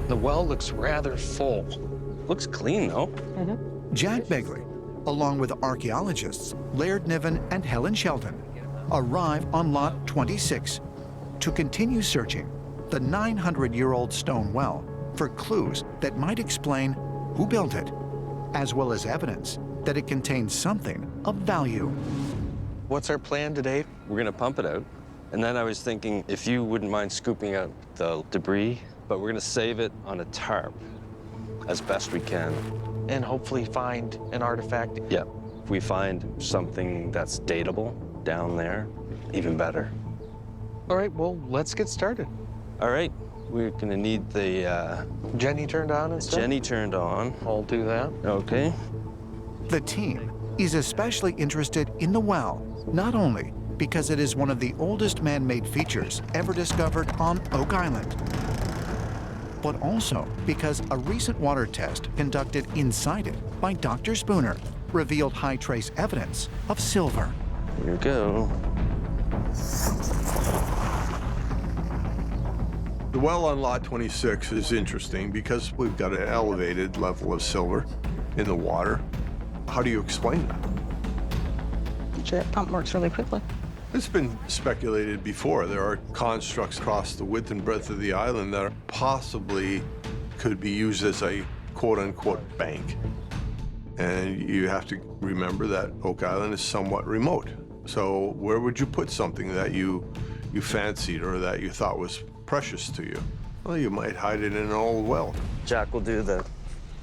The well looks rather full. Looks clean, though. Jack Begley, along with archaeologists Laird Niven and Helen Sheldon, arrive on Lot 26 to continue searching the 900-year-old stone well for clues that might explain who built it, as well as evidence that it contains something of value. What's our plan today? We're gonna pump it out. And then I was thinking if you wouldn't mind scooping out the debris, but we're gonna save it on a tarp as best we can. And hopefully find an artifact. Yeah. If we find something that's datable down there, even better. All right, well, let's get started. All right, we're gonna need the Jenny turned on and stuff? Jenny turned on. I'll do that. Okay. The team is especially interested in the well, not only because it is one of the oldest man-made features ever discovered on Oak Island, but also because a recent water test conducted inside it by Dr. Spooner revealed high trace evidence of silver. Here we go. The well on Lot 26 is interesting because we've got an elevated level of silver in the water. How do you explain that? The jet pump works really quickly. It's been speculated before. There are constructs across the width and breadth of the island that possibly could be used as a quote-unquote bank. And you have to remember that Oak Island is somewhat remote. So where would you put something that you fancied or that you thought was precious to you? Well, you might hide it in an old well. Jack will do the,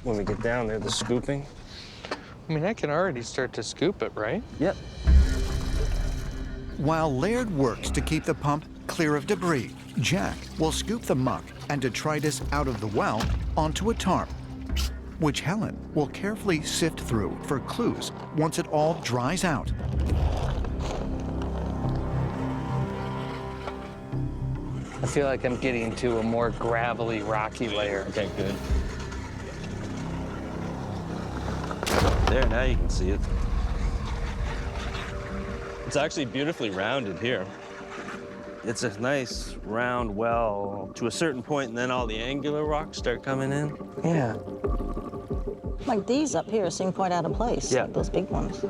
when we get down there, the scooping. I mean, I can already start to scoop it, right? Yep. While Laird works to keep the pump clear of debris, Jack will scoop the muck and detritus out of the well onto a tarp, which Helen will carefully sift through for clues once it all dries out. I feel like I'm getting to a more gravelly, rocky layer. Okay, good. There, now you can see it. It's actually beautifully rounded here. It's a nice round well to a certain point, and then all the angular rocks start coming in. Yeah. Like these up here seem quite out of place, Yeah. like those big ones.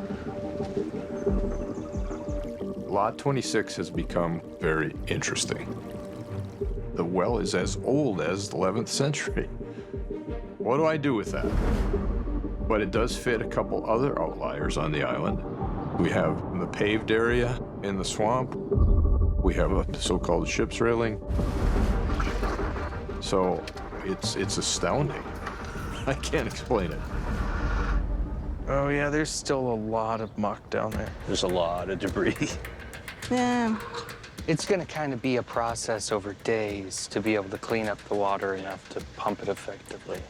Lot 26 has become very interesting. The well is as old as the 11th century. What do I do with that? But it does fit a couple other outliers on the island. We have the paved area in the swamp. We have a so-called ship's railing. So it's astounding. I can't explain it. Oh, yeah, there's still a lot of muck down there. There's a lot of debris. Yeah. It's going to kind of be a process over days to be able to clean up the water enough to pump it effectively.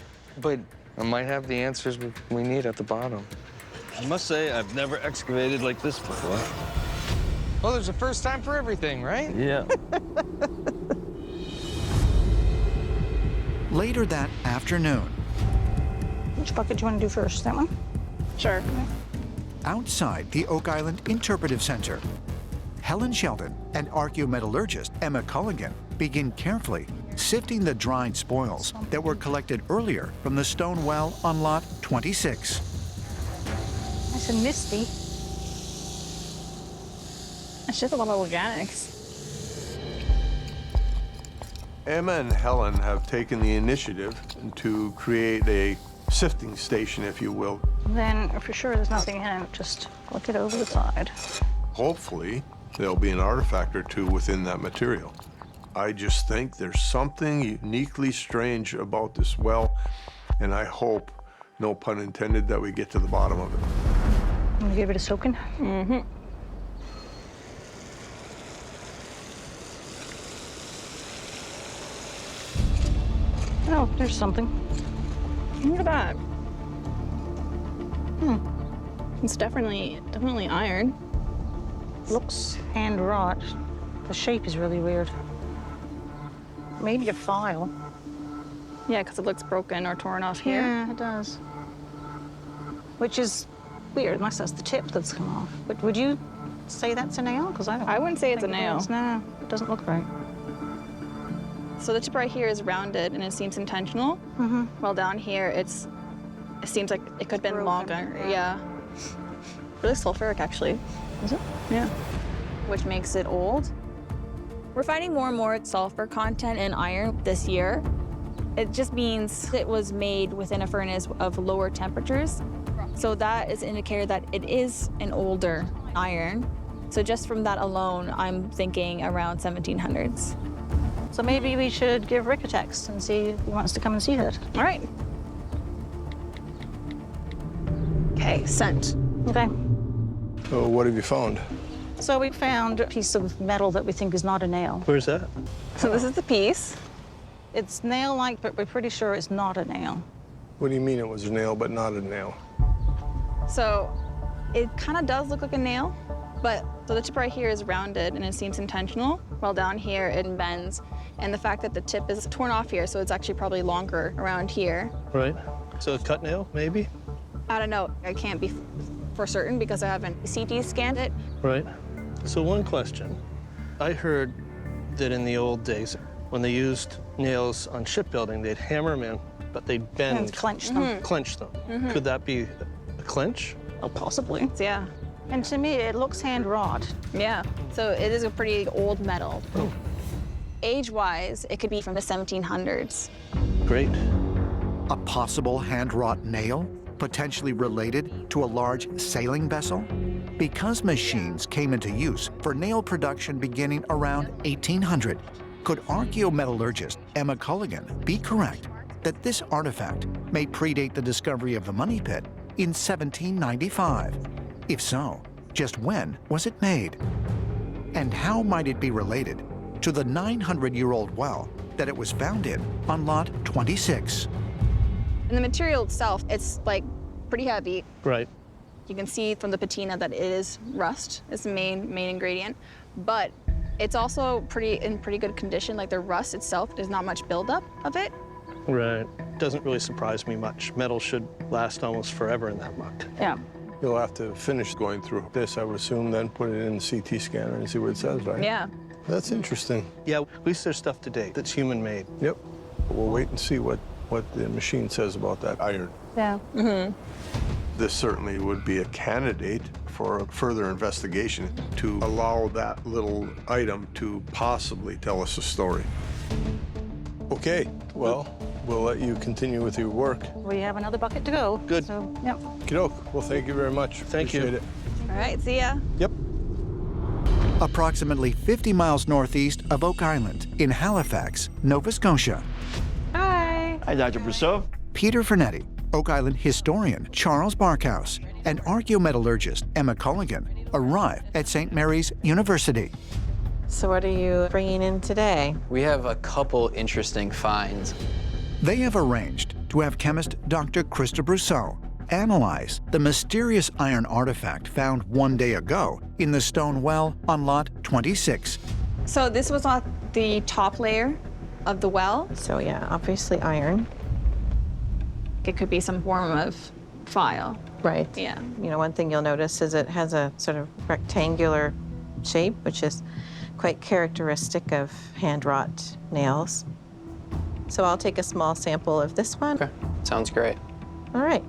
But I might have the answers we need at the bottom. I must say, I've never excavated like this before. Well, there's a first time for everything, right? Yeah. Later that afternoon, Which bucket do you want to do first? That one? Sure. outside the Oak Island Interpretive Center, Helen Sheldon and archaeometallurgist Emma Culligan begin carefully sifting the dried spoils that were collected earlier from the stone well on Lot 26. Nice and misty. It's just a lot of organics. Emma and Helen have taken the initiative to create a sifting station, if you will. Then, for sure, there's nothing in it. Just look it over the side. Hopefully, there'll be an artifact or two within that material. I just think there's something uniquely strange about this well, and I hope, no pun intended, that we get to the bottom of it. I'm gonna give it a soaking. Mm-hmm. Oh, there's something. Look at that. It's definitely iron. Looks hand wrought. The shape is really weird. Maybe a file. Yeah, because it looks broken or torn off here. Yeah, it does. Which is weird, unless that's the tip that's come off. But would you say that's a nail? Because I don't. I wouldn't say it's a think it nail. is. No, it doesn't look right. So the tip right here is rounded and it seems intentional. While down here, it seems like it could have been longer. Yeah. Really sulfuric, actually. Is it? Yeah. which makes it old. We're finding more and more sulfur content in iron this year. It just means it was made within a furnace of lower temperatures. So that is an indicator that it is an older iron. So just from that alone, I'm thinking around 1700s. So maybe we should give Rick a text and see if he wants to come and see it. All right. Okay, sent. Okay. So what have you found? So we found a piece of metal that we think is not a nail. Where's that? So this is the piece. It's nail-like, but we're pretty sure it's not a nail. What do you mean it was a nail but not a nail? So it kind of does look like a nail, but so the tip right here is rounded and it seems intentional, while down here it bends. And the fact that the tip is torn off here, so it's actually probably longer around here. Right. So a cut nail, maybe? I don't know. I can't be for certain because I haven't CT scanned it. Right. So one question. I heard that in the old days, when they used nails on shipbuilding, they'd hammer them in, but they'd bend. And clench them. Clench them. Could that be a clench? Oh, possibly. Yeah. And to me, it looks hand-wrought. Yeah. So it is a pretty old metal. Age-wise, it could be from the 1700s. Great. A possible hand-wrought nail, potentially related to a large sailing vessel? Because machines came into use for nail production beginning around 1800, could archaeometallurgist Emma Culligan be correct that this artifact may predate the discovery of the money pit in 1795? If so, just when was it made? And how might it be related to the 900-year-old well that it was found in on Lot 26? And the material itself, it's like pretty heavy. Right. You can see from the patina that it is rust. It's the main ingredient, but it's also in pretty good condition. Like the rust itself, there's not much buildup of it. Right. Doesn't really surprise me much. Metal should last almost forever in that muck. Yeah. You'll have to finish going through this, I would assume, then put it in the CT scanner and see what it says, right? Yeah. That's interesting. Yeah, at least there's stuff to date that's human-made. Yep. We'll wait and see what the machine says about that iron. Yeah. This certainly would be a candidate for a further investigation to allow that little item to possibly tell us a story. Okay, well, we'll let you continue with your work. We have another bucket to go. Good. So, yep. Kidok, well, thank you very much. Thank you. Appreciate it. All right, see ya. Yep. Approximately 50 miles northeast of Oak Island in Halifax, Nova Scotia. Hi. Hi, Dr. Brousseau. Peter Fernetti, Oak Island historian Charles Barkhouse, and archaeometallurgist Emma Culligan arrive at St. Mary's University. So what are you bringing in today? We have a couple interesting finds. They have arranged to have chemist Dr. Krista Brousseau analyze the mysterious iron artifact found one day ago in the stone well on Lot 26. So this was on the top layer of the well. So yeah, obviously iron. It could be some form of file. Right. Yeah. You know, one thing you'll notice is it has a sort of rectangular shape, which is quite characteristic of hand-wrought nails. So I'll take a small sample of this one. Okay, sounds great. All right.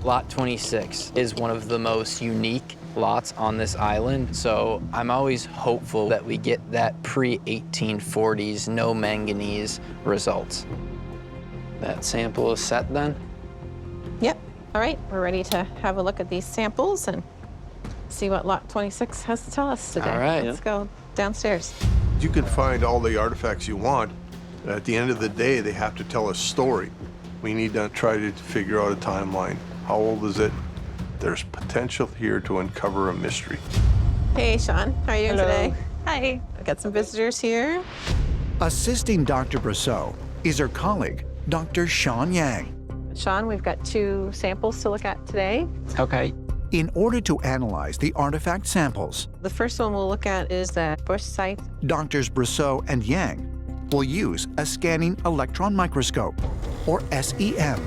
Lot 26 is one of the most unique lots on this island, so I'm always hopeful that we get that pre-1840s no manganese results. That sample is set then? Yep. All right, we're ready to have a look at these samples and see what Lot 26 has to tell us today. All right. Let's go downstairs. You can find all the artifacts you want. At the end of the day, they have to tell a story. We need to try to figure out a timeline. How old is it? There's potential here to uncover a mystery. Hey, Sean. How are you doing today? Hi. I've got some visitors here. Assisting Dr. Brousseau is her colleague, Dr. Sean Yang. Sean, we've got 2 samples to look at today. Okay. In order to analyze the artifact samples, The first one we'll look at is the Bush site. Doctors Brousseau and Yang will use a scanning electron microscope, or SEM.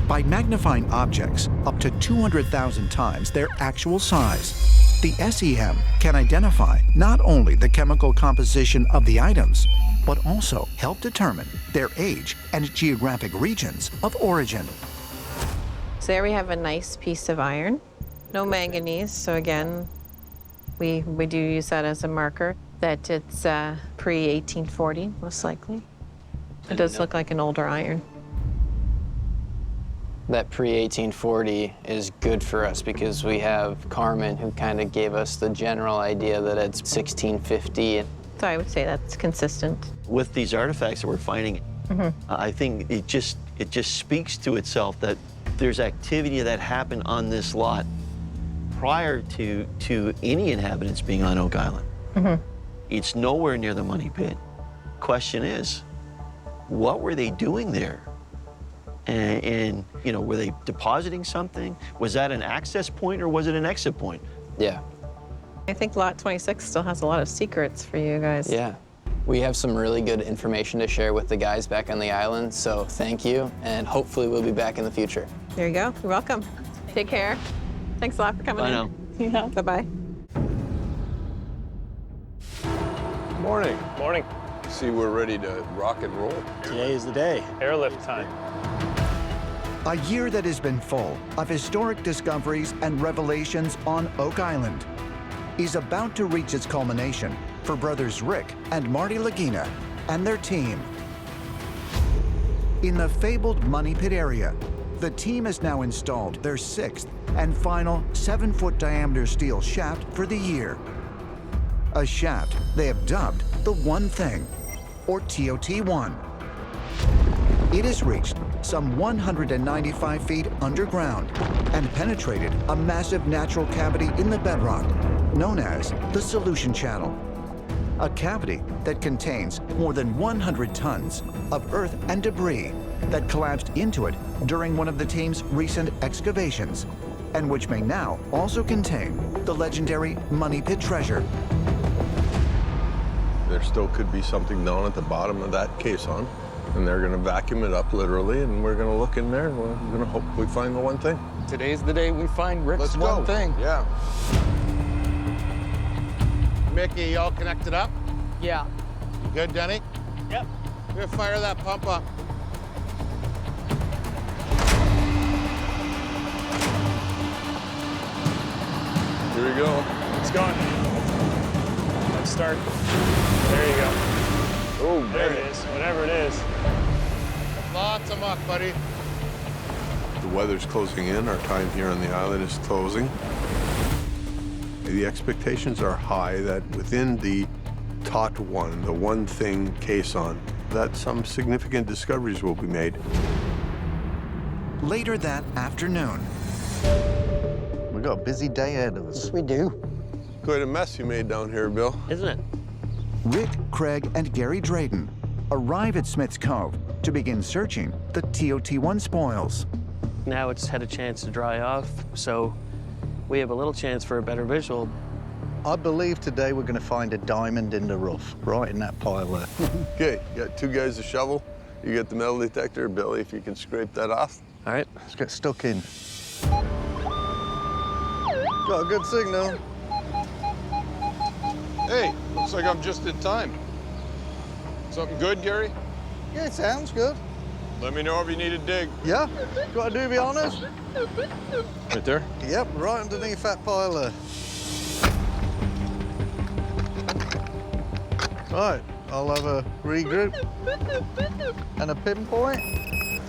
By magnifying objects up to 200,000 times their actual size, The SEM can identify not only the chemical composition of the items, but also help determine their age and geographic regions of origin. So there we have a nice piece of iron. No manganese, so again, we do use that as a marker that it's pre-1840, most likely. It does look like an older iron. That pre-1840 is good for us because we have Carmen, who kind of gave us the general idea that it's 1650. So I would say that's consistent. With these artifacts that we're finding, I think it just speaks to itself that there's activity that happened on this lot prior to any inhabitants being on Oak Island. It's nowhere near the money pit. Question is, what were they doing there? And you know, were they depositing something? Was that an access point or was it an exit point? Yeah. I think Lot 26 still has a lot of secrets for you guys. Yeah. We have some really good information to share with the guys back on the island, so thank you, and hopefully we'll be back in the future. There you go. You're welcome. Take care. Thanks a lot for coming Bye in. now. Yeah. Bye-bye. Morning. Morning. See, we're ready to rock and roll. Today is the day. Airlift time. A year that has been full of historic discoveries and revelations on Oak Island is about to reach its culmination for brothers Rick and Marty Lagina and their team. In the fabled Money Pit area, the team has now installed their 6th and final 7-foot diameter steel shaft for the year. A shaft they have dubbed the One Thing, or TOT-1. It has reached some 195 feet underground and penetrated a massive natural cavity in the bedrock known as the Solution Channel. A cavity that contains more than 100 tons of earth and debris that collapsed into it during one of the team's recent excavations, and which may now also contain the legendary Money Pit treasure. There still could be something down at the bottom of that caisson, and they're going to vacuum it up literally, and we're going to look in there, and we're going to hope we find the one thing. Today's the day we find Rick's Let's one go. thing. Yeah. Mickey, you all connected up? Yeah. You good, Denny? Yep. We're gonna fire that pump up. Here we go. It's going. Let's start. There you go. Oh, There it is. Whatever it is. Lots of muck, buddy. The weather's closing in. Our time here on the island is closing. The expectations are high that within the TOT-1, the One Thing caisson, that some significant discoveries will be made. Later that afternoon, We've got a busy day ahead of us. We do. Quite a mess you made down here, Bill. Isn't it? Rick, Craig, and Gary Drayton arrive at Smith's Cove to begin searching the TOT-1 spoils. Now it's had a chance to dry off, so we have a little chance for a better visual. I believe today we're going to find a diamond in the rough, right in that pile there. Okay, you got 2 guys to shovel. You get the metal detector. Billy, if you can scrape that off. All right. Let's get stuck in. Got a good signal. Hey, looks like I'm just in time. Something good, Gary? Yeah, it sounds good. Let me know if you need a dig. Yeah, got to be honest. Right there? Yep, right underneath that pile there. Right, I'll have a regroup and a pinpoint.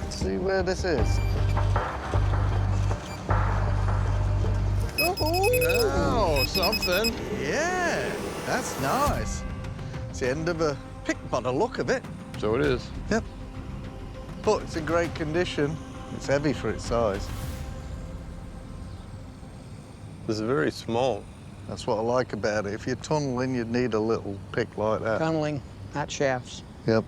Let's see where this is. Oh, something. Yeah, that's nice. It's the end of a pick by the look of it. So it is. Yep. But it's in great condition. It's heavy for its size. This is very small. That's what I like about it. If you're tunneling, you'd need a little pick like that. Tunneling, not shafts. Yep.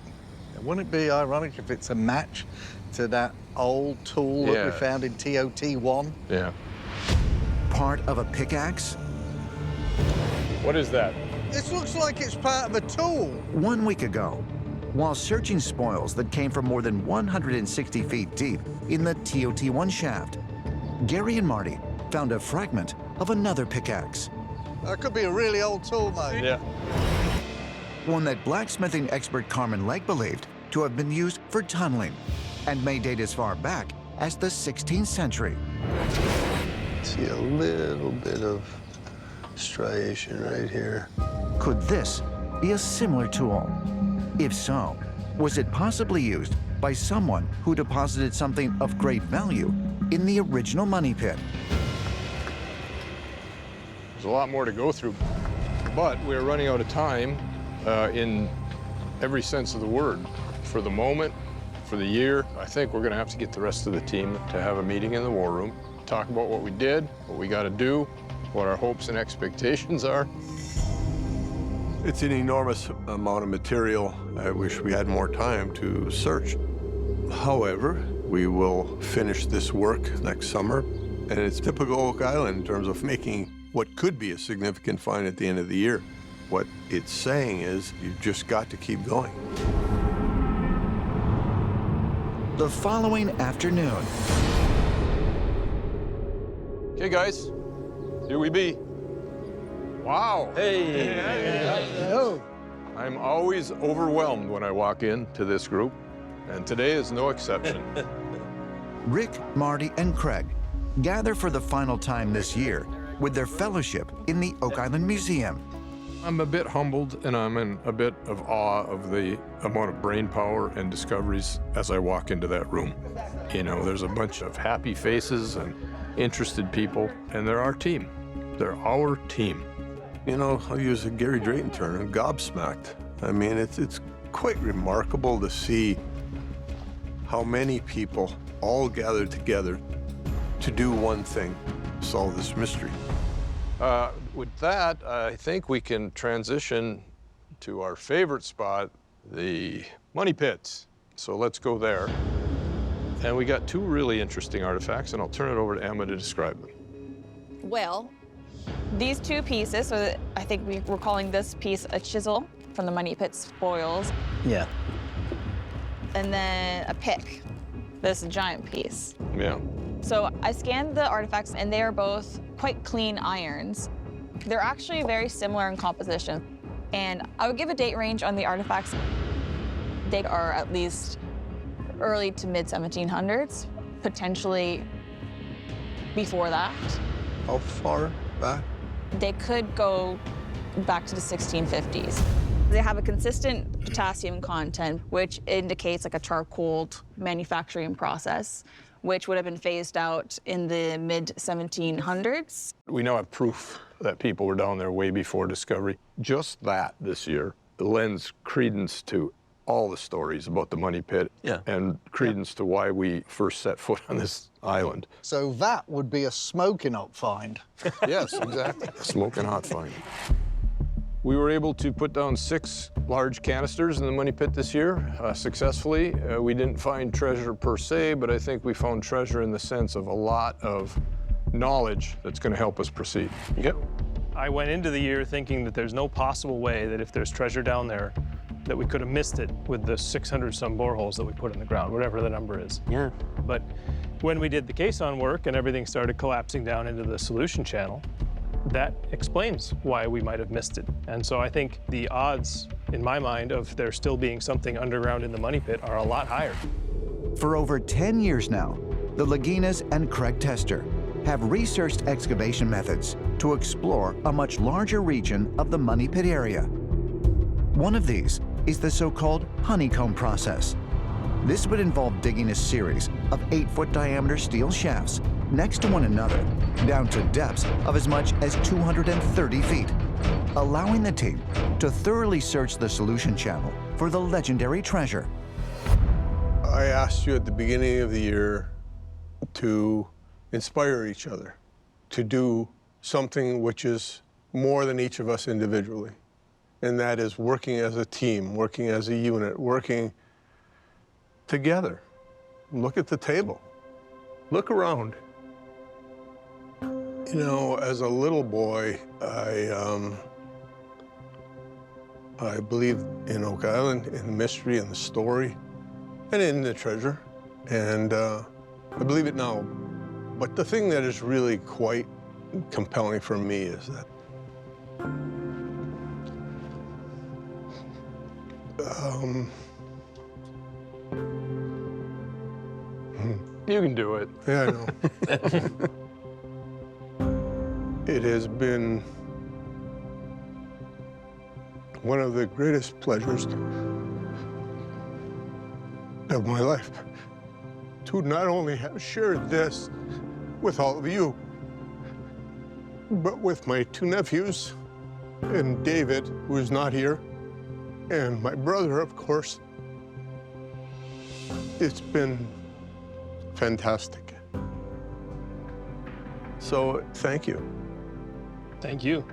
Wouldn't it be ironic if it's a match to that old tool that we Yeah. found in TOT-1? Yeah. Part of a pickaxe? What is that? This looks like it's part of a tool. 1 week ago, while searching spoils that came from more than 160 feet deep in the TOT-1 shaft, Gary and Marty found a fragment of another pickaxe. That could be a really old tool, mate. Yeah. One that blacksmithing expert Carmen Legg believed to have been used for tunneling and may date as far back as the 16th century. See a little bit of striation right here. Could this be a similar tool? If so, was it possibly used by someone who deposited something of great value in the original money pit? There's a lot more to go through, but we're running out of time in every sense of the word. For the moment, for the year, I think we're going to have to get the rest of the team to have a meeting in the war room, talk about what we did, what we got to do, what our hopes and expectations are. It's an enormous amount of material. I wish we had more time to search. However, we will finish this work next summer, and it's typical Oak Island in terms of making what could be a significant find at the end of the year. What it's saying is you've just got to keep going. The following afternoon. Okay, guys, here we be. Wow. Hey. I'm always overwhelmed when I walk into this group, and today is no exception. Rick, Marty, and Craig gather for the final time this year with their fellowship in the Oak Island Museum. I'm a bit humbled, and I'm in a bit of awe of the amount of brain power and discoveries as I walk into that room. You know, there's a bunch of happy faces and interested people, and they're our team. They're our team. You know, I'll use a Gary Drayton term, I'm gobsmacked. I mean, it's quite remarkable to see how many people all gathered together to do one thing, solve this mystery. With that, I think we can transition to our favorite spot, the money pits. So let's go there. And we got two really interesting artifacts, and I'll turn it over to Emma to describe them. Well, these two pieces, so I think we're calling this piece a chisel from the money pit spoils. Yeah. And then a pick, this giant piece. Yeah. So I scanned the artifacts, and they are both quite clean irons. They're actually very similar in composition. And I would give a date range on the artifacts. They are at least early to mid 1700s, potentially before that. How far back? They could go back to the 1650s. They have a consistent potassium content, which indicates like a charcoal manufacturing process, which would have been phased out in the mid 1700s. We now have proof that people were down there way before discovery. Just that this year lends credence to all the stories about the money pit and credence to why we first set foot on this island. So that would be a smoking hot find. Yes, exactly. A smoking hot find. We were able to put down 6 large canisters in the money pit this year successfully. We didn't find treasure per se, but I think we found treasure in the sense of a lot of knowledge that's going to help us proceed. Yep. I went into the year thinking that there's no possible way that if there's treasure down there, that we could have missed it with the 600-some boreholes that we put in the ground, whatever the number is. Yeah. But when we did the caisson work and everything started collapsing down into the solution channel, that explains why we might have missed it. And so I think the odds, in my mind, of there still being something underground in the money pit are a lot higher. For over 10 years now, the Laginas and Craig Tester have researched excavation methods to explore a much larger region of the money pit area. One of these is the so-called honeycomb process. This would involve digging a series of 8-foot diameter steel shafts next to one another down to depths of as much as 230 feet, allowing the team to thoroughly search the solution channel for the legendary treasure. I asked you at the beginning of the year to inspire each other to do something which is more than each of us individually, and that is working as a team, working as a unit, working together. Look at the table. Look around. You know, as a little boy, I believed in Oak Island, in the mystery and the story, and in the treasure, and I believe it now. But the thing that is really quite compelling for me is that You can do it. Yeah, I know. It has been one of the greatest pleasures of my life to not only have shared this with all of you, but with my two nephews and David, who is not here, and my brother, of course. It's been fantastic. So, thank you. Thank you.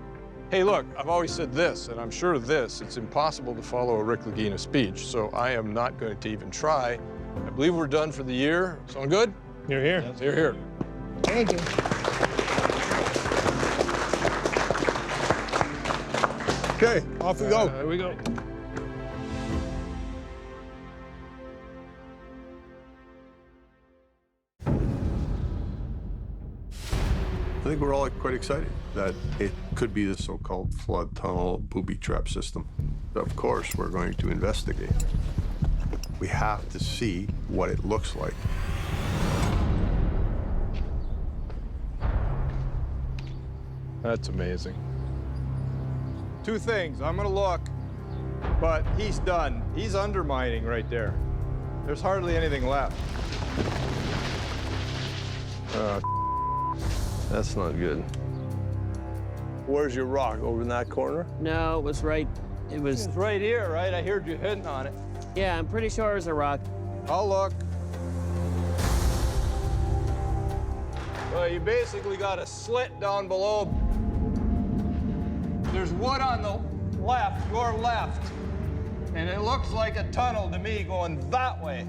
Hey, look, I've always said this, and I'm sure of this, it's impossible to follow a Rick Lagina speech, so I am not going to even try. I believe we're done for the year. Sound good? You're here. Yes, you're here. Thank you. Okay, off we go. Here we go. I think we're all quite excited that it could be the so-called flood tunnel booby trap system. Of course, we're going to investigate. We have to see what it looks like. That's amazing. Two things. I'm gonna look, but he's done. He's undermining right there. There's hardly anything left. That's not good. Where's your rock? Over in that corner? No, it was right. It was. It's right here, right? I heard you hitting on it. Yeah, I'm pretty sure it was a rock. I'll look. Well, you basically got a slit down below. There's wood on the left, your left, and it looks like a tunnel to me going that way.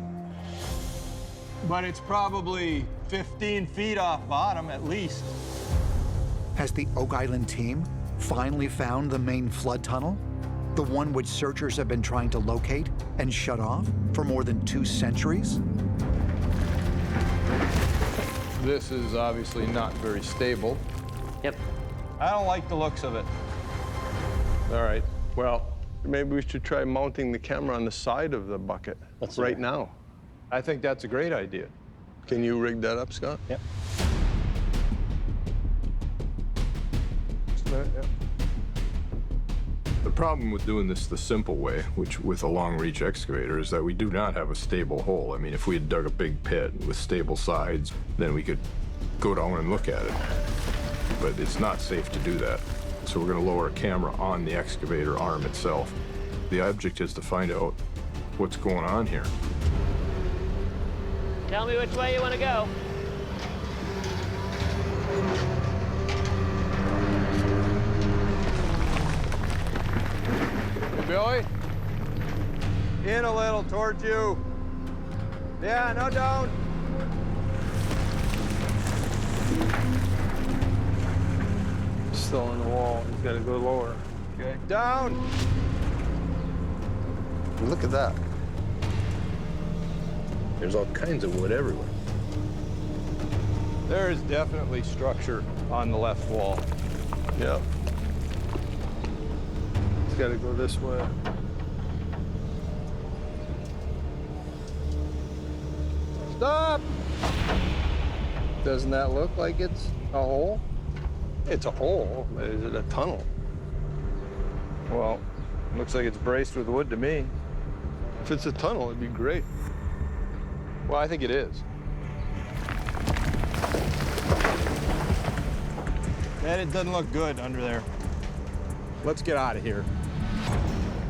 But it's probably 15 feet off bottom at least. Has the Oak Island team finally found the main flood tunnel? The one which searchers have been trying to locate and shut off for more than 2 centuries? This is obviously not very stable. Yep. I don't like the looks of it. All right, well, maybe we should try mounting the camera on the side of the bucket right now. I think that's a great idea. Can you rig that up, Scott? Yep. Just a minute, yeah. The problem with doing this the simple way, which with a long-reach excavator, is that we do not have a stable hole. I mean, if we had dug a big pit with stable sides, then we could go down and look at it. But it's not safe to do that. So we're going to lower a camera on the excavator arm itself. The object is to find out what's going on here. Tell me which way you want to go. Hey, Billy? In a little towards you. Yeah, no down. Still on the wall. He's got to go lower. Okay, down. Look at that. There's all kinds of wood everywhere. There is definitely structure on the left wall. Yeah. It's got to go this way. Stop! Doesn't that look like it's a hole? It's a hole, but is it a tunnel? Well, looks like it's braced with wood to me. If it's a tunnel, it'd be great. Well, I think it is. Man, it doesn't look good under there. Let's get out of here.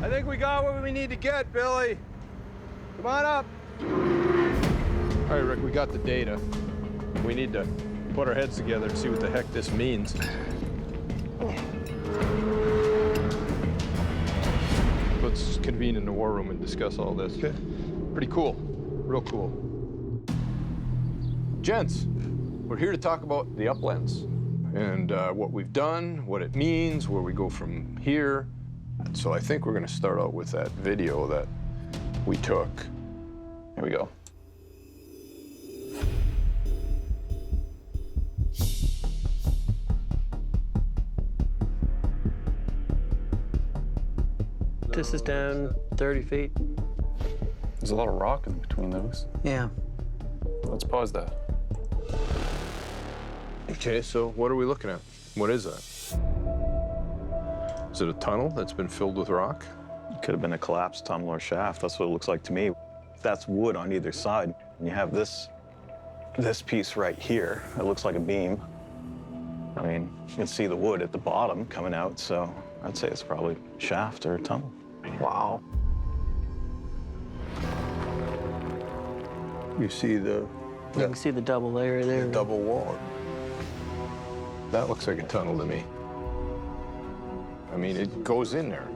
I think we got what we need to get, Billy. Come on up. All right, Rick, we got the data. We need to put our heads together and see what the heck this means. Let's convene in the war room and discuss all this. Okay. Pretty cool. Real cool. Gents, we're here to talk about the uplands and what we've done, what it means, where we go from here. So I think we're going to start out with that video that we took. Here we go. This is down 30 feet. There's a lot of rock in between those. Yeah. Let's pause that. Okay, so what are we looking at? What is that? Is it a tunnel that's been filled with rock? It could have been a collapsed tunnel or shaft. That's what it looks like to me. That's wood on either side. And you have this piece right here. It looks like a beam. I mean, you can see the wood at the bottom coming out, so I'd say it's probably a shaft or a tunnel. Wow. You see the You can see the double layer there. double wall. That looks like a tunnel to me. I mean, it goes in there.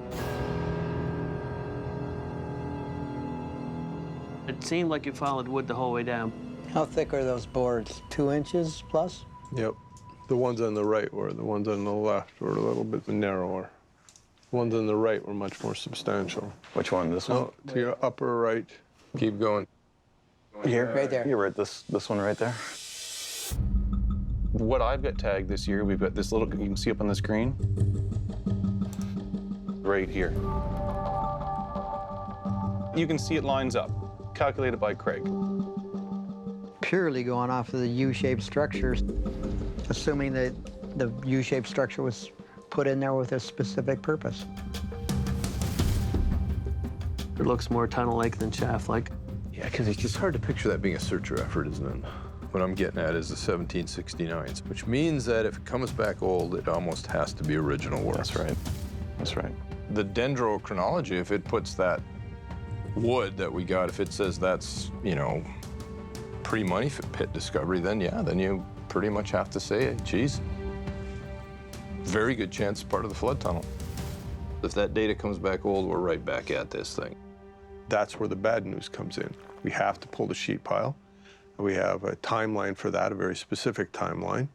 It seemed like you followed wood the whole way down. How thick are those boards? 2 inches plus? Yep. The ones on the right were, the ones on the left were a little bit narrower. The ones on the right were much more substantial. Which one? This one? No, to your upper right. Keep going. Here? Right there. You're right, this one right there. What I've got tagged this year, we've got this little, you can see up on the screen, right here. You can see it lines up, calculated by Craig. Purely going off of the U-shaped structures, assuming that the U-shaped structure was put in there with a specific purpose. It looks more tunnel-like than shaft-like. Yeah, because it's just hard to picture that being a searcher effort, isn't it? What I'm getting at is the 1769s, which means that if it comes back old, it almost has to be original work. That's right. That's right. The dendrochronology, if it puts that wood that we got, if it says that's, you know, pre-money pit discovery, then yeah, then you pretty much have to say, geez, very good chance part of the flood tunnel. If that data comes back old, we're right back at this thing. That's where the bad news comes in. We have to pull the sheet pile. We have a timeline for that, a very specific timeline.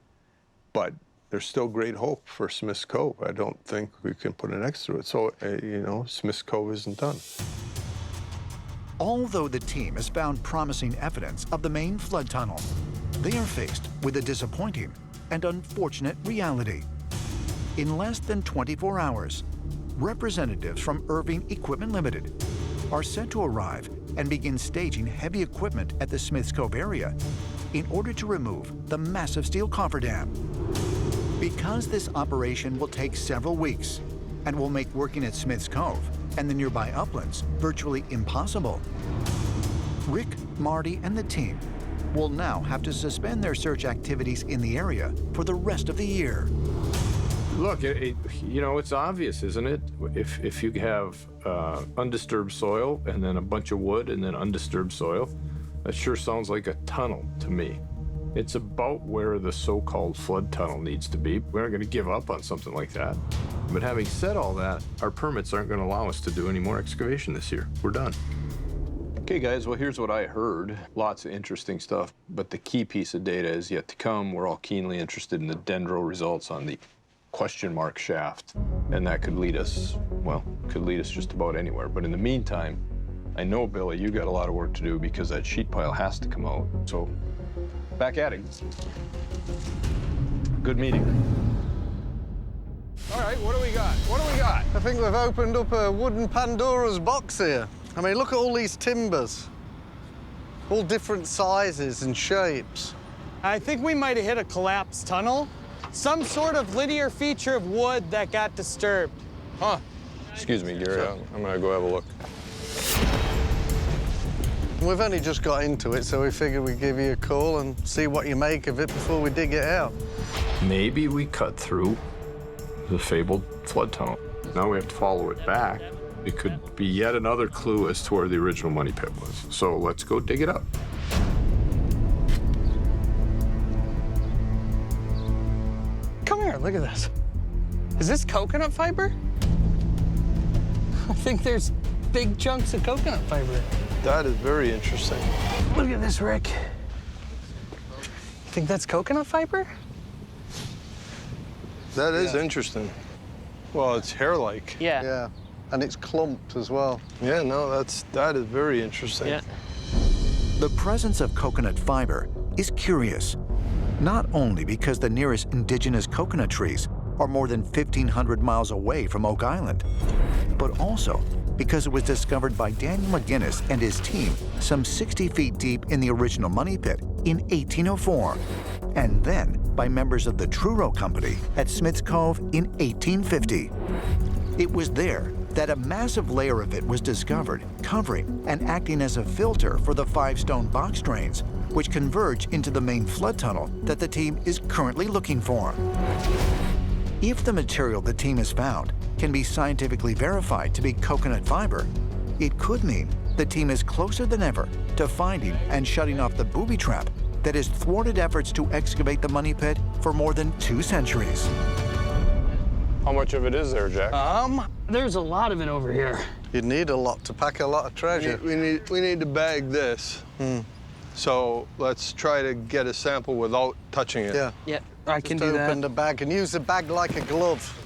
But there's still great hope for Smith's Cove. I don't think we can put an X through it. So, you know, Smith's Cove isn't done. Although the team has found promising evidence of the main flood tunnel, they are faced with a disappointing and unfortunate reality. In less than 24 hours, representatives from Irving Equipment Limited are set to arrive and begin staging heavy equipment at the Smith's Cove area in order to remove the massive steel cofferdam. Because this operation will take several weeks and will make working at Smith's Cove and the nearby uplands virtually impossible, Rick, Marty, and the team will now have to suspend their search activities in the area for the rest of the year. Look, you know, it's obvious, isn't it? If you have undisturbed soil and then a bunch of wood and then undisturbed soil, that sure sounds like a tunnel to me. It's about where the so-called flood tunnel needs to be. We're not going to give up on something like that. But having said all that, our permits aren't going to allow us to do any more excavation this year. We're done. Okay, guys, well, here's what I heard. Lots of interesting stuff, but the key piece of data is yet to come. We're all keenly interested in the dendro results on the question mark shaft, and that could lead us, well, could lead us just about anywhere. But in the meantime, I know, Billy, you got a lot of work to do because that sheet pile has to come out. So, back at it. Good meeting. All right, what do we got? What do we got? I think we've opened up a wooden Pandora's box here. I mean, look at all these timbers. All different sizes and shapes. I think we might have hit a collapsed tunnel. Some sort of linear feature of wood that got disturbed. Huh. Excuse me, Gary. I'm gonna go have a look. We've only just got into it, so we figured we'd give you a call and see what you make of it before we dig it out. Maybe we cut through the fabled flood tunnel. Now we have to follow it back. It could be yet another clue as to where the original money pit was. So let's go dig it up. Come here, look at this. Is this coconut fiber? I think there's big chunks of coconut fiber. That is very interesting. Look at this, Rick. You think that's coconut fiber? That is interesting. Well, it's hair-like. Yeah. Yeah, and it's clumped as well. Yeah, no, that is very interesting. Yeah. The presence of coconut fiber is curious, not only because the nearest indigenous coconut trees or more than 1,500 miles away from Oak Island, but also because it was discovered by Daniel McGinnis and his team some 60 feet deep in the original money pit in 1804, and then by members of the Truro Company at Smith's Cove in 1850. It was there that a massive layer of it was discovered, covering and acting as a filter for the 5 stone box drains, which converge into the main flood tunnel that the team is currently looking for. If the material the team has found can be scientifically verified to be coconut fiber, it could mean the team is closer than ever to finding and shutting off the booby trap that has thwarted efforts to excavate the money pit for more than 2 centuries. How much of it is there, Jack? There's a lot of it over here. You'd need a lot to pack a lot of treasure. We need to bag this. So let's try to get a sample without touching it. Yeah. Yeah, I can Just do that. open the bag and use the bag like a glove.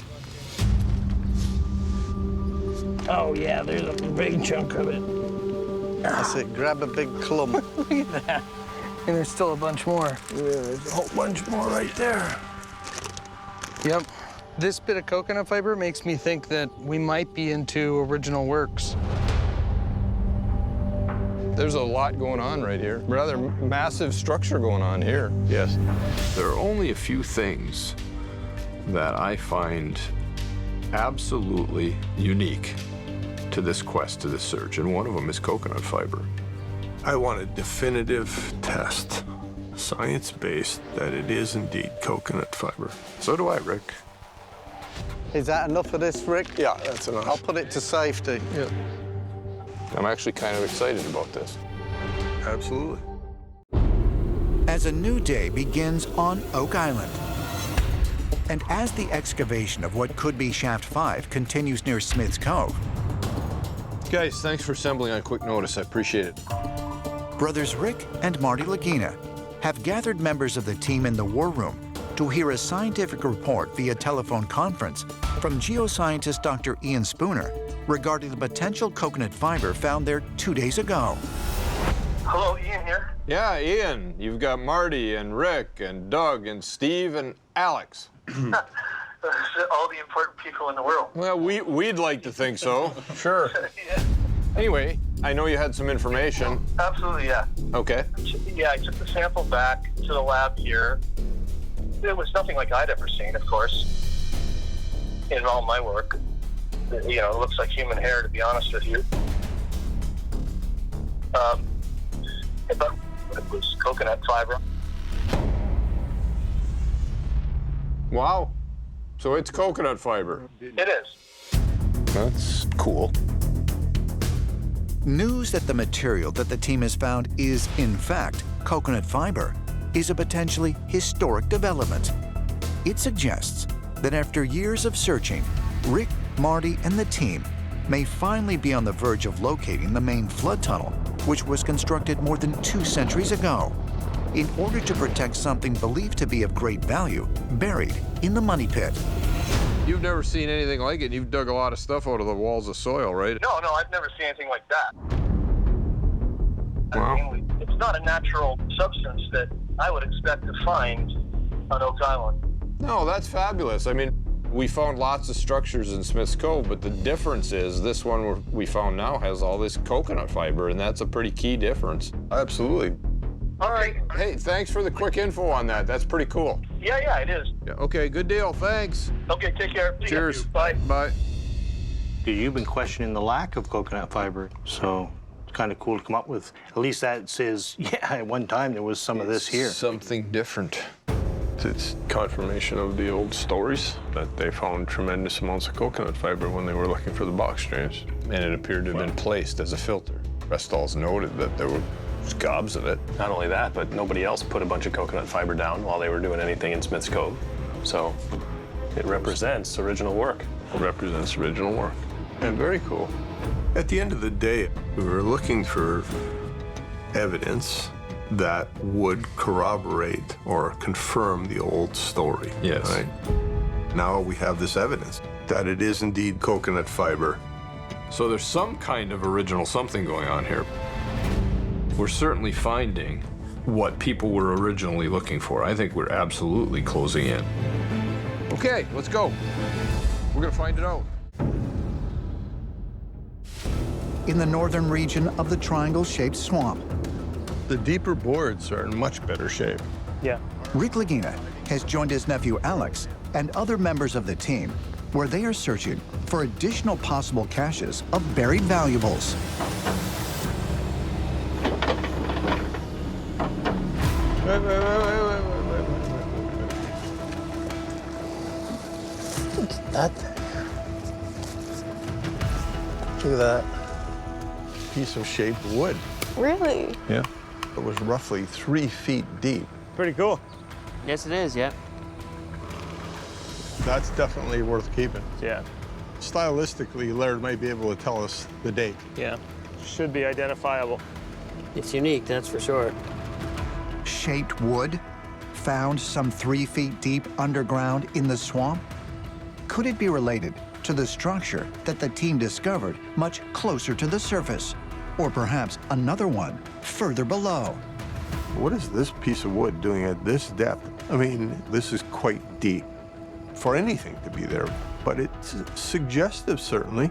Oh yeah, there's a big chunk of it. That's it, grab a big clump. Look at that. And there's still a bunch more. Yeah, there's a whole bunch more right there. Yep. This bit of coconut fiber makes me think that we might be into original works. There's a lot going on right here. Rather massive structure going on here. Yes. There are only a few things that I find absolutely unique to this quest, to this search, and one of them is coconut fiber. I want a definitive test, science-based, that it is indeed coconut fiber. So do I, Rick. Is that enough of this, Rick? Yeah, that's enough. I'll put it to safety. Yeah. I'm actually kind of excited about this. Absolutely. As a new day begins on Oak Island, and as the excavation of what could be Shaft 5 continues near Smith's Cove, Guys, thanks for assembling on quick notice. I appreciate it. brothers Rick and Marty Lagina have gathered members of the team in the war room to hear a scientific report via telephone conference from geoscientist Dr. Ian Spooner regarding the potential coconut fiber found there 2 days ago. Hello, Ian here. Yeah, Ian, you've got Marty and Rick and Doug and Steve and Alex. All the important people in the world. Well, we'd like to think so. Sure. Yeah. Anyway, I know you had some information. Absolutely, yeah. Okay. Yeah, I took the sample back to the lab here. It was nothing like I'd ever seen, of course, in all my work. You know, it looks like human hair, to be honest with you. But it was coconut fiber. Wow. So it's coconut fiber. It is. That's cool. News that the material that the team has found is, in fact, coconut fiber is a potentially historic development. It suggests that after years of searching, Rick, Marty, and the team may finally be on the verge of locating the main flood tunnel, which was constructed more than 2 centuries ago, in order to protect something believed to be of great value buried in the money pit. You've never seen anything like it. You've dug a lot of stuff out of the walls of soil, right? No, I've never seen anything like that. Wow. I mean, it's not a natural substance that I would expect to find on Oak Island. No, that's fabulous. I mean, we found lots of structures in Smith's Cove, but the difference is this one we found now has all this coconut fiber, and that's a pretty key difference. Absolutely. All right. Hey, thanks for the quick info on that. That's pretty cool. Yeah, it is. Yeah, okay, good deal. Thanks. Okay, take care. See Cheers. you. Bye. Bye. You've been questioning the lack of coconut fiber, so it's kind of cool to come up with. At least that says, yeah, at one time there was some of this here. Something different. It's confirmation of the old stories that they found tremendous amounts of coconut fiber when they were looking for the box drains. And it appeared to have been placed as a filter. Restall's noted that there were gobs of it. Not only that, but nobody else put a bunch of coconut fiber down while they were doing anything in Smith's Cove. So it represents original work. It represents original work. And very cool. At the end of the day, we were looking for evidence that would corroborate or confirm the old story. Yes. Right? Now we have this evidence that it is indeed coconut fiber. So there's some kind of original something going on here. We're certainly finding what people were originally looking for. I think we're absolutely closing in. Okay, let's go. We're gonna find it out. In the northern region of the triangle-shaped swamp, The deeper boards are in much better shape. Yeah. Rick Lagina has joined his nephew Alex and other members of the team where they are searching for additional possible caches of buried valuables. What's that? Look at that. Piece of shaped wood. Really? Yeah. It was roughly 3 feet deep. Pretty cool. Yes, it is, yeah. That's definitely worth keeping. Yeah. Stylistically, Laird might be able to tell us the date. Yeah. Should be identifiable. It's unique, that's for sure. Shaped wood found some 3 feet deep underground in the swamp? Could it be related to the structure that the team discovered much closer to the surface? Or perhaps another one further below? What is this piece of wood doing at this depth? I mean, this is quite deep for anything to be there, but it's suggestive, certainly,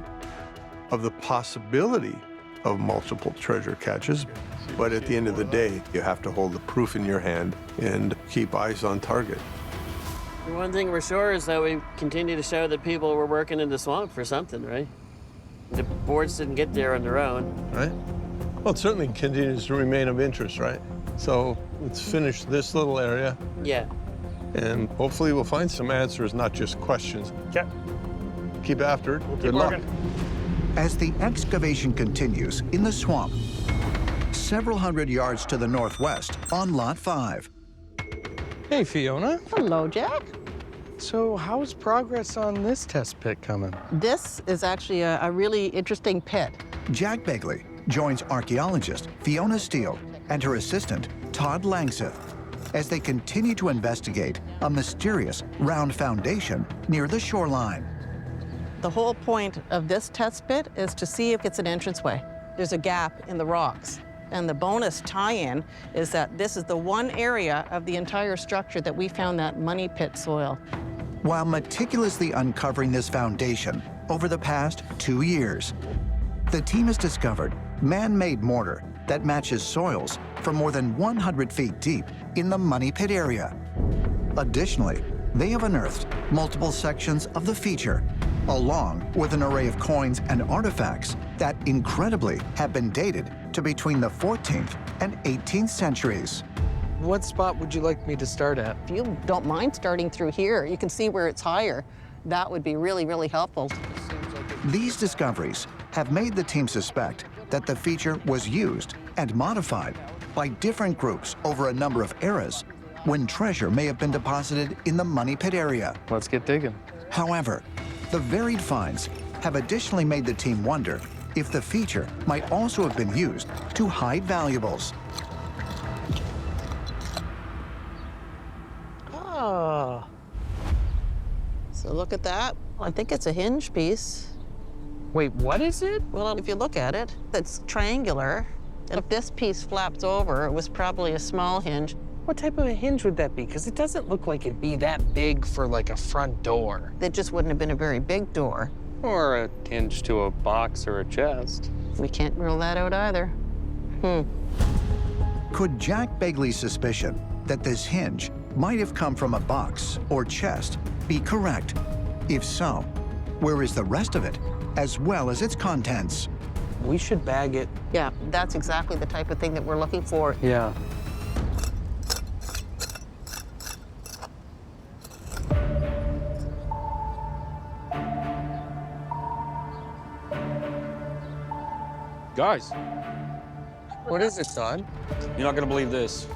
of the possibility of multiple treasure catches. But at the end of the day, you have to hold the proof in your hand and keep eyes on target. One thing we're sure is that we continue to show that people were working in the swamp for something, right? The boards didn't get there on their own. Right? Well, it certainly continues to remain of interest, right? So let's finish this little area, Yeah. and hopefully we'll find some answers, not just questions. Okay. Keep after it. We'll Good keep luck. working. As the excavation continues in the swamp, several hundred yards to the northwest on Lot 5. Hey, Fiona. Hello, Jack. So how's progress on this test pit coming? This is actually a really interesting pit. Jack Begley joins archaeologist Fiona Steele and her assistant, Todd Langseth, as they continue to investigate a mysterious round foundation near the shoreline. The whole point of this test pit is to see if it's an entranceway. There's a gap in the rocks. And the bonus tie-in is that this is the one area of the entire structure that we found that money pit soil. While meticulously uncovering this foundation over the past 2 years, the team has discovered man-made mortar that matches soils from more than 100 feet deep in the money pit area. Additionally, they have unearthed multiple sections of the feature, along with an array of coins and artifacts that incredibly have been dated to between the 14th and 18th centuries. What spot would you like me to start at? If you don't mind starting through here, you can see where it's higher. That would be really, really helpful. These discoveries have made the team suspect that the feature was used and modified by different groups over a number of eras when treasure may have been deposited in the money pit area. Let's get digging. However, the varied finds have additionally made the team wonder if the feature might also have been used to hide valuables. Oh. So look at that. I think it's a hinge piece. Wait, what is it? Well, if you look at it, it's triangular. And if this piece flaps over, it was probably a small hinge. What type of a hinge would that be? Because it doesn't look like it'd be that big for like a front door. It just wouldn't have been a very big door. Or a hinge to a box or a chest. We can't rule that out either. Could Jack Begley's suspicion that this hinge might have come from a box or chest be correct? If so, where is the rest of it, as well as its contents? We should bag it. Yeah, that's exactly the type of thing that we're looking for. Yeah. Guys, What is it, Todd? you're not gonna believe this.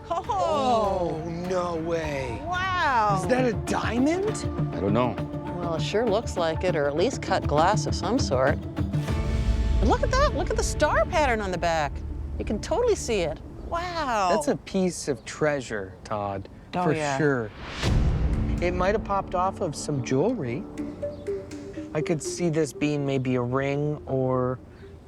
Oh, no way. wow. Is that a diamond? I don't know. Well, it sure looks like it, or at least cut glass of some sort. And look at that. Look at the star pattern on the back. You can totally see it. Wow. That's a piece of treasure, Todd. Oh, for yeah. sure. It might have popped off of some jewelry. I could see this being maybe a ring or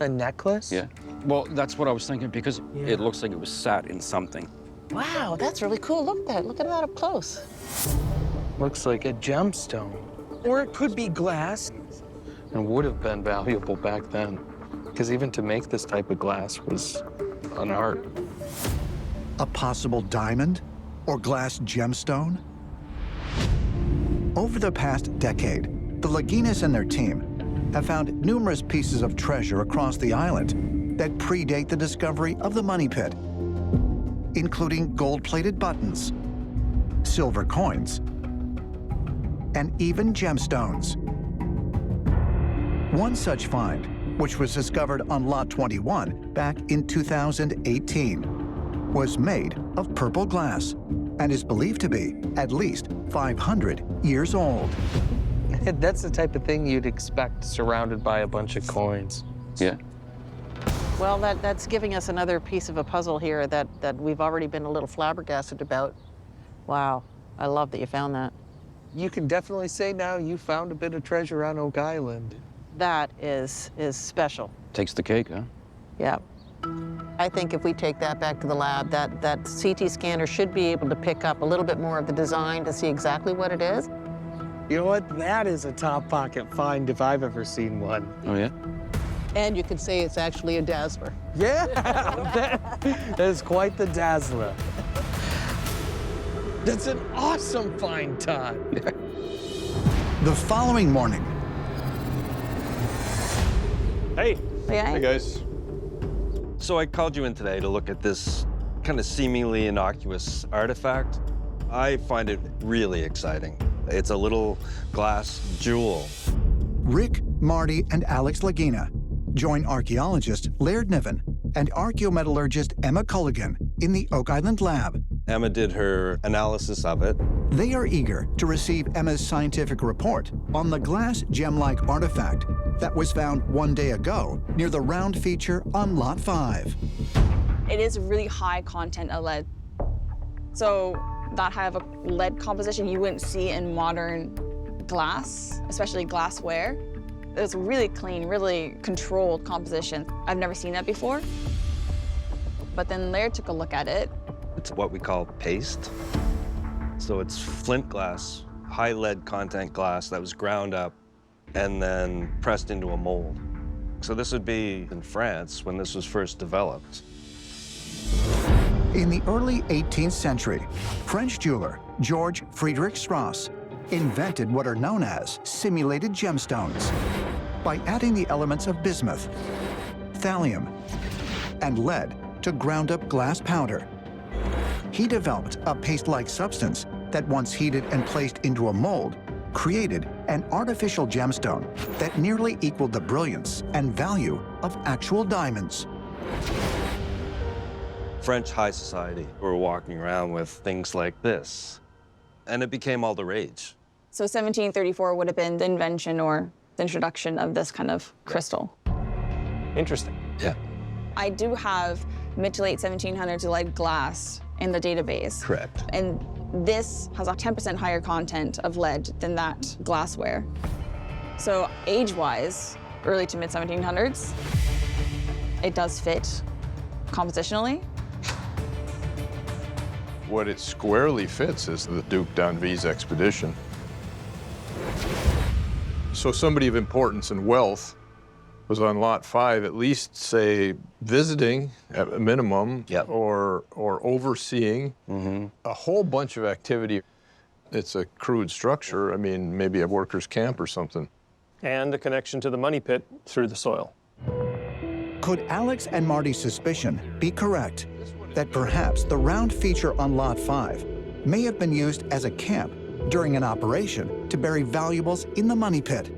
a necklace. Yeah. Well, that's what I was thinking because it looks like it was sat in something. Wow, that's really cool. Look at that. Look at that up close. Looks like a gemstone. Or it could be glass. And would have been valuable back then. Because even to make this type of glass was an art. A possible diamond or glass gemstone? Over the past decade, the Lagunas and their team have found numerous pieces of treasure across the island that predate the discovery of the money pit, including gold-plated buttons, silver coins, and even gemstones. One such find, which was discovered on Lot 21 back in 2018, was made of purple glass and is believed to be at least 500 years old. That's the type of thing you'd expect surrounded by a bunch of coins. Yeah. Well, that's giving us another piece of a puzzle here that we've already been a little flabbergasted about. Wow, I love that you found that. You can definitely say now you found a bit of treasure on Oak Island. That is special. Takes the cake, huh? Yeah. I think if we take that back to the lab, that CT scanner should be able to pick up a little bit more of the design to see exactly what it is. You know what? That is a top pocket find if I've ever seen one. Oh, yeah? And you could say it's actually a dazzler. Yeah, that is quite the dazzler. That's an awesome find, Todd. The following morning. Hey. Hey, guys. So I called you in today to look at this kind of seemingly innocuous artifact. I find it really exciting. It's a little glass jewel. Rick, Marty, and Alex Lagina join archaeologist Laird Niven and archaeometallurgist Emma Culligan in the Oak Island lab. Emma did her analysis of it. They are eager to receive Emma's scientific report on the glass gem-like artifact that was found one day ago near the round feature on Lot 5. It is really high content of lead. So that high of a lead composition you wouldn't see in modern glass, especially glassware. It's really clean, really controlled composition. I've never seen that before. But then Laird took a look at it. It's what we call paste. So it's flint glass, high lead content glass that was ground up and then pressed into a mold. So this would be in France when this was first developed. In the early 18th century, French jeweler George Friedrich Strauss invented what are known as simulated gemstones by adding the elements of bismuth, thallium, and lead to ground up glass powder. He developed a paste-like substance that, once heated and placed into a mold, created an artificial gemstone that nearly equaled the brilliance and value of actual diamonds. French high society were walking around with things like this, and it became all the rage. So 1734 would have been the invention or the introduction of this kind of crystal. Interesting. Yeah. I do have mid to late 1700s lead glass in the database. Correct. And this has a 10% higher content of lead than that glassware. So age-wise, early to mid 1700s, it does fit compositionally. What it squarely fits is the Duc d'Anvers expedition. So somebody of importance and wealth was on Lot 5, at least, say, visiting at a minimum, or overseeing a whole bunch of activity. It's a crude structure. I mean, maybe a workers' camp or something. And a connection to the money pit through the soil. Could Alex and Marty's suspicion be correct that perhaps the round feature on Lot 5 may have been used as a camp during an operation to bury valuables in the money pit,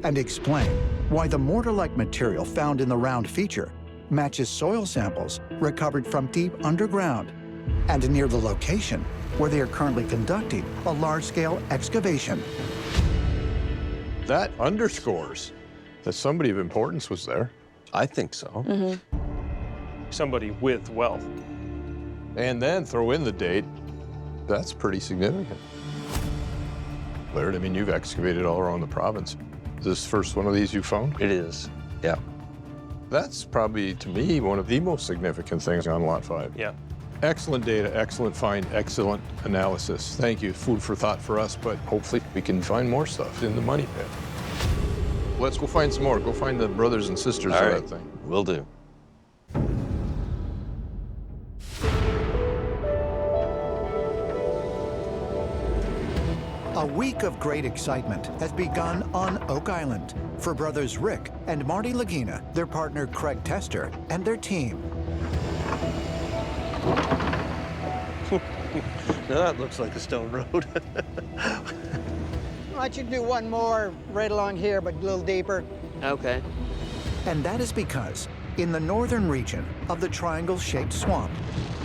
and explain why the mortar-like material found in the round feature matches soil samples recovered from deep underground and near the location where they are currently conducting a large-scale excavation. That underscores that somebody of importance was there. I think so. Somebody with wealth. And then throw in the date. That's pretty significant. Laird, I mean, you've excavated all around the province. Is this first one of these you found? It is, yeah. That's probably, to me, one of the most significant things on Lot 5. Yeah. Excellent data, excellent find, excellent analysis. Thank you. Food for thought for us, but hopefully we can find more stuff in the money pit. Let's go find some more. Go find the brothers and sisters All of right, that thing. Will do. A week of great excitement has begun on Oak Island for brothers Rick and Marty Lagina, their partner Craig Tester, and their team. Now that looks like a stone road. I should do one more right along here, but a little deeper. Okay. And that is because in the northern region of the triangle-shaped swamp,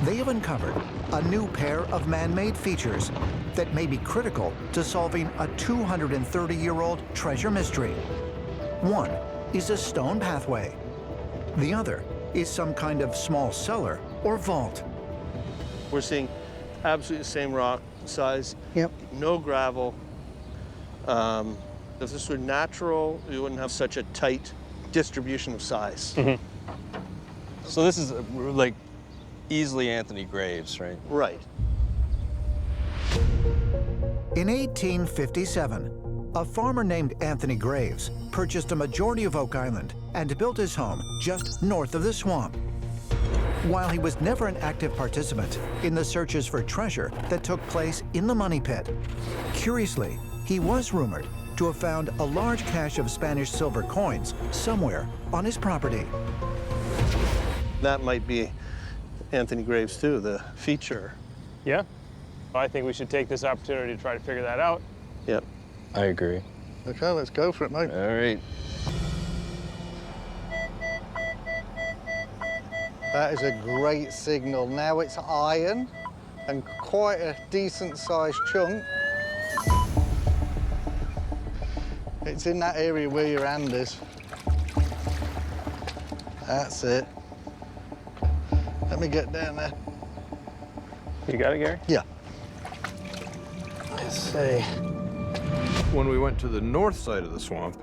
they have uncovered a new pair of man-made features that may be critical to solving a 230-year-old treasure mystery. One is a stone pathway. The other is some kind of small cellar or vault. We're seeing absolutely the same rock size. Yep. No gravel. If this were natural, you wouldn't have such a tight distribution of size. So this is like easily Anthony Graves, right? Right. In 1857, a farmer named Anthony Graves purchased a majority of Oak Island and built his home just north of the swamp. While he was never an active participant in the searches for treasure that took place in the money pit, curiously, he was rumored to have found a large cache of Spanish silver coins somewhere on his property. That might be Anthony Graves too, the feature. Yeah. I think we should take this opportunity to try to figure that out. Yep. I agree. Okay, let's go for it, mate. All right. That is a great signal. Now it's iron and quite a decent sized chunk. It's in that area where your hand is. That's it. Let me get down there. You got it, Gary? Yeah. Let's see. When we went to the north side of the swamp,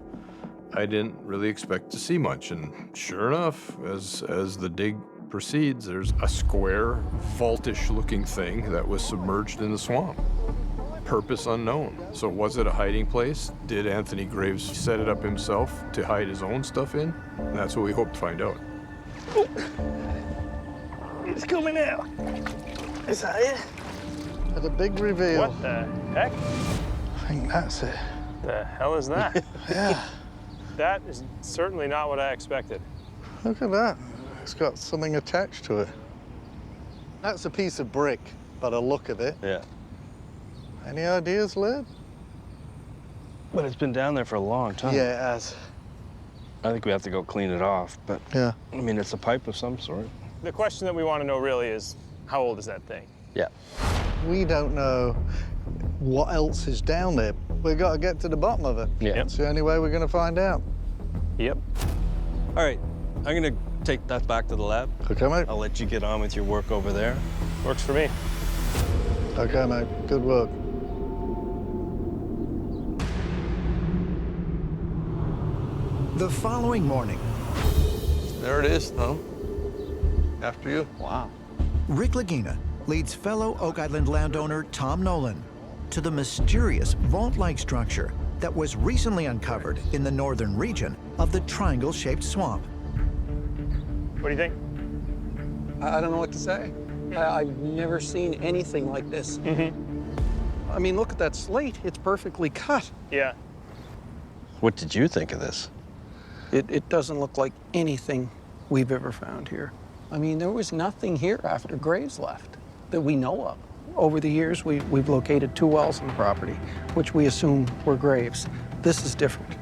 I didn't really expect to see much, and sure enough, as the dig proceeds, there's a square, vaultish looking thing that was submerged in the swamp. Purpose unknown. So was it a hiding place? Did Anthony Graves set it up himself to hide his own stuff in? And that's what we hope to find out. It's coming out. Is that it? That's a big reveal. What the heck? I think that's it. The hell is that? Yeah. That is certainly not what I expected. Look at that. It's got something attached to it. That's a piece of brick by the look of it. Yeah. Any ideas, Led? But it's been down there for a long time. Yeah, it has. I think we have to go clean it off, but yeah. I mean, it's a pipe of some sort. The question that we want to know really is, how old is that thing? Yeah. We don't know what else is down there. We've got to get to the bottom of it. Yeah. It's the only way we're going to find out. Yep. All right, I'm gonna take that back to the lab. Okay, mate. I'll let you get on with your work over there. Works for me. Okay, mate. Good work. The following morning, There it is, though. After you. Wow. Rick Lagina leads fellow Oak Island landowner Tom Nolan to the mysterious vault-like structure that was recently uncovered in the northern region of the triangle-shaped swamp. What do you think? I don't know what to say. I've never seen anything like this. I mean, look at that slate. It's perfectly cut. Yeah. What did you think of this? It doesn't look like anything we've ever found here. I mean, there was nothing here after Graves left that we know of. Over the years, we've located 2 wells on the property, which we assume were Graves. This is different.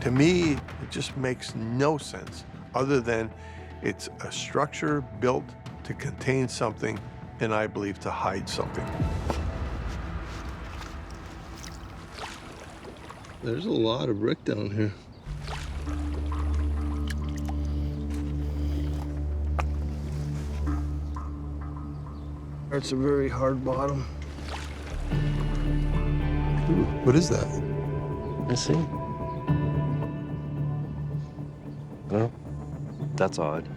To me, it just makes no sense other than it's a structure built to contain something and I believe to hide something. There's a lot of brick down here. It's a very hard bottom. What is that? Let's see. Well, that's odd.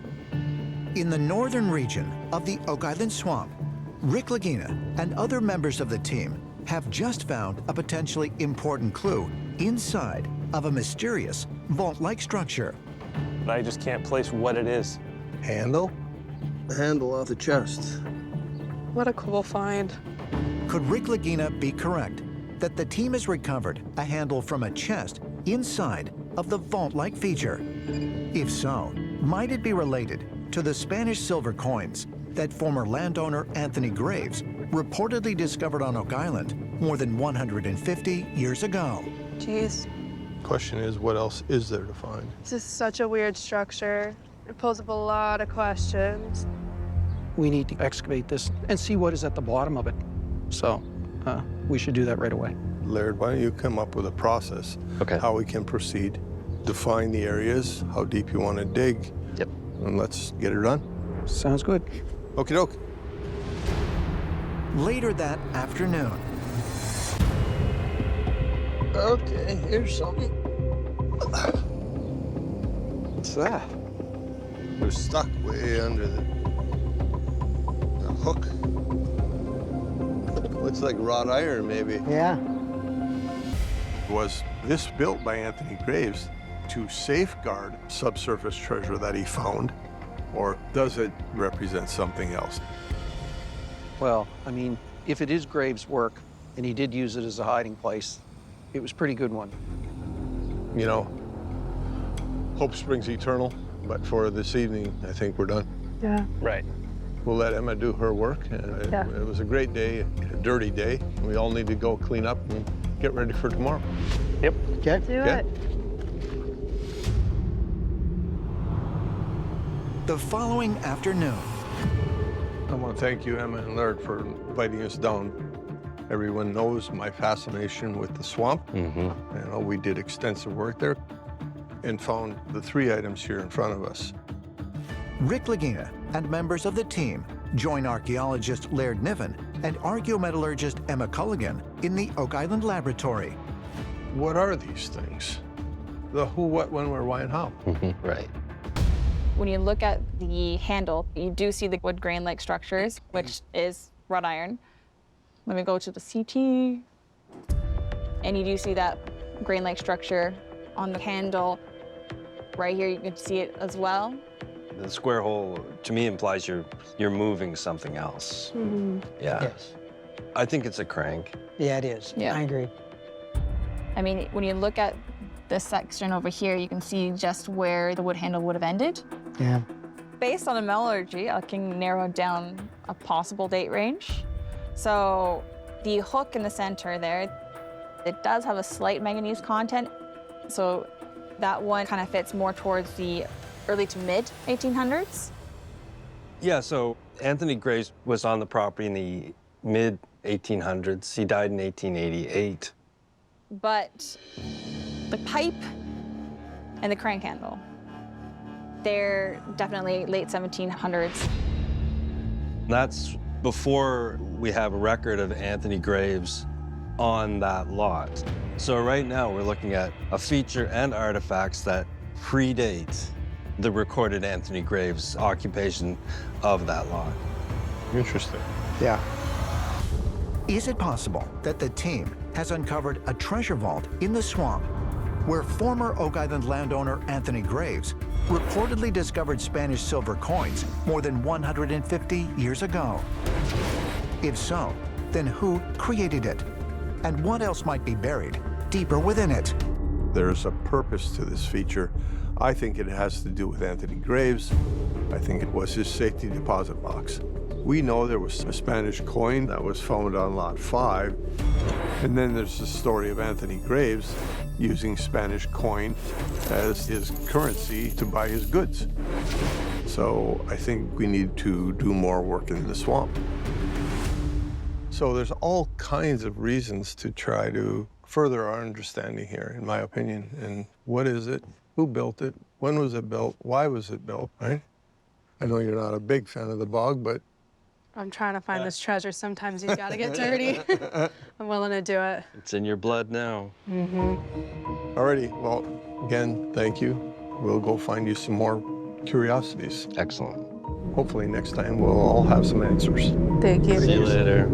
In the northern region of the Oak Island Swamp, Rick Lagina and other members of the team have just found a potentially important clue inside of a mysterious vault-like structure. But I just can't place what it is. Handle? The handle off the chest. What a cool find. Could Rick Lagina be correct that the team has recovered a handle from a chest inside of the vault-like feature? If so, might it be related to the Spanish silver coins that former landowner Anthony Graves reportedly discovered on Oak Island more than 150 years ago? Jeez. Question is, what else is there to find? This is such a weird structure. It pulls up a lot of questions. We need to excavate this and see what is at the bottom of it. So we should do that right away. Laird, why don't you come up with a process, how we can proceed, define the areas, how deep you want to dig, and let's get it done. Sounds good. Okie doke. Later that afternoon. Okay, here's something. What's that? We're stuck way under the hook. Looks like wrought iron, maybe. Yeah. Was this built by Anthony Graves to safeguard subsurface treasure that he found, or does it represent something else? Well, I mean, if it is Graves' work and he did use it as a hiding place, it was a pretty good one. You know, hope springs eternal, but for this evening, I think we're done. Yeah. Right. We'll let Emma do her work. Yeah. It was a great day, a dirty day. We all need to go clean up and get ready for tomorrow. Yep. Okay. Do it. The following afternoon. I want to thank you, Emma and Laird, for inviting us down. Everyone knows my fascination with the swamp. You know, we did extensive work there and found the 3 items here in front of us. Rick Lagina and members of the team join archaeologist Laird Niven and archaeometallurgist Emma Culligan in the Oak Island Laboratory. What are these things? The who, what, when, where, why, and how. Right. When you look at the handle, you do see the wood grain-like structures, which is wrought iron. Let me go to the CT. And you do see that grain-like structure on the handle. Right here, you can see it as well. The square hole, to me, implies you're moving something else. Yeah. Yes. I think it's a crank. Yeah, it is. Yeah. I agree. I mean, when you look at this section over here, you can see just where the wood handle would have ended. Yeah. Based on the metallurgy, I can narrow down a possible date range. So the hook in the center there, it does have a slight manganese content. So that one kind of fits more towards the early to mid 1800s. Yeah, so Anthony Graves was on the property in the mid 1800s. He died in 1888. But the pipe and the crank handle, they're definitely late 1700s. That's before we have a record of Anthony Graves on that lot. So right now we're looking at a feature and artifacts that predate the recorded Anthony Graves occupation of that lot. Interesting. Yeah. Is it possible that the team has uncovered a treasure vault in the swamp where former Oak Island landowner Anthony Graves reportedly discovered Spanish silver coins more than 150 years ago? If so, then who created it? And what else might be buried deeper within it? There's a purpose to this feature. I think it has to do with Anthony Graves. I think it was his safety deposit box. We know there was a Spanish coin that was found on Lot 5. And then there's the story of Anthony Graves using Spanish coin as his currency to buy his goods. So I think we need to do more work in the swamp. So there's all kinds of reasons to try to further our understanding here, in my opinion. And what is it? Who built it? When was it built? Why was it built, right? I know you're not a big fan of the bog, but I'm trying to find this treasure. Sometimes you gotta get dirty. I'm willing to do it. It's in your blood now. Alrighty, well, again, thank you. We'll go find you some more curiosities. Excellent. hopefully next time we'll all have some answers. Thank you. See you later.